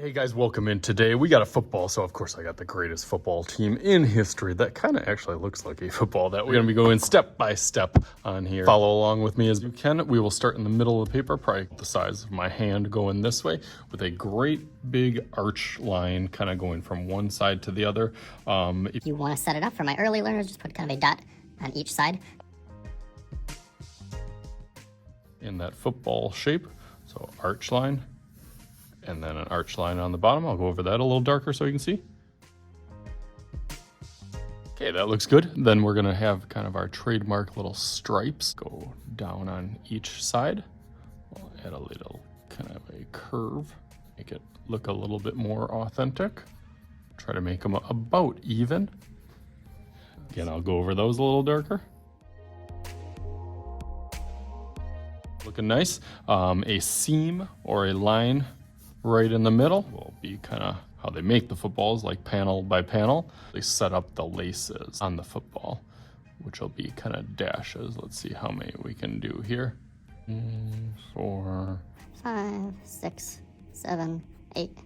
Hey guys, welcome in. Today we got a football, so of course I got the greatest football team in history that kind of actually looks like a football that we're going to be going step by step on here. Follow along with me as you can. We will start in the middle of the paper, probably the size of my hand going this way, with a great big arch line kind of going from one side to the other. If you want to set it up for my early learners, just put kind of a dot on each side. In that football shape, so arch line. And then an arch line on the bottom. I'll go over that a little darker so you can see. Okay, that looks good. Then we're gonna have kind of our trademark little stripes go down on each side. We'll add a little kind of a curve, make it look a little bit more authentic. Try to make them about even. Again, I'll go over those a little darker. Looking nice. A seam or a line right in the middle will be kind of how they make the footballs, like panel by panel. They set up the laces on the football, which will be kind of dashes. Let's see how many we can do here. 4, 5, 6, 7, 8,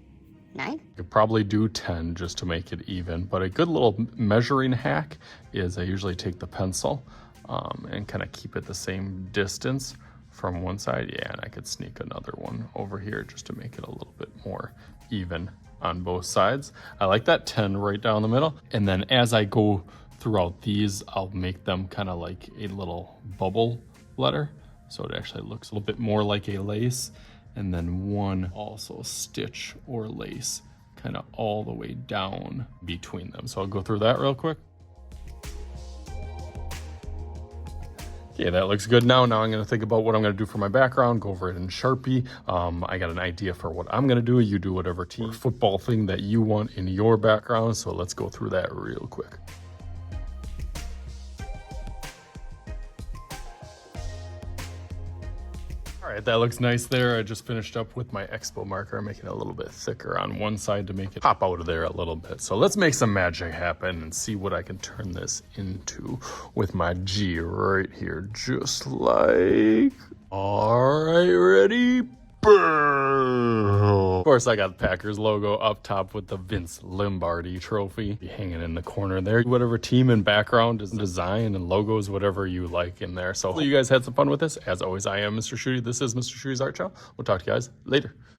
9. You could probably do 10 just to make it even, but a good little measuring hack is I usually take the pencil and kind of keep it the same distance from one side. Yeah, and I could sneak another one over here just to make it a little bit more even on both sides. I like that 10 right down the middle. And then as I go throughout these, I'll make them kind of like a little bubble letter. So it actually looks a little bit more like a lace. And then one also stitch or lace kind of all the way down between them. So I'll go through that real quick. Okay, that looks good. Now I'm going to think about what I'm going to do for my background, go over it in Sharpie. I got an idea for what I'm going to do. You do whatever team or football thing that you want in your background. So let's go through that real quick. All right, that looks nice there. I just finished up with my Expo marker, making it a little bit thicker on one side to make it pop out of there a little bit. So let's make some magic happen and see what I can turn this into with my G right here, just like, all right, ready? Of course, I got the Packers logo up top with the Vince Lombardi trophy hanging in the corner there. Whatever team and background is design and logos, whatever you like in there. So hopefully you guys had some fun with this. As always, I am Mr. Shooty. This is Mr. Shooty's Art Channel. We'll talk to you guys later.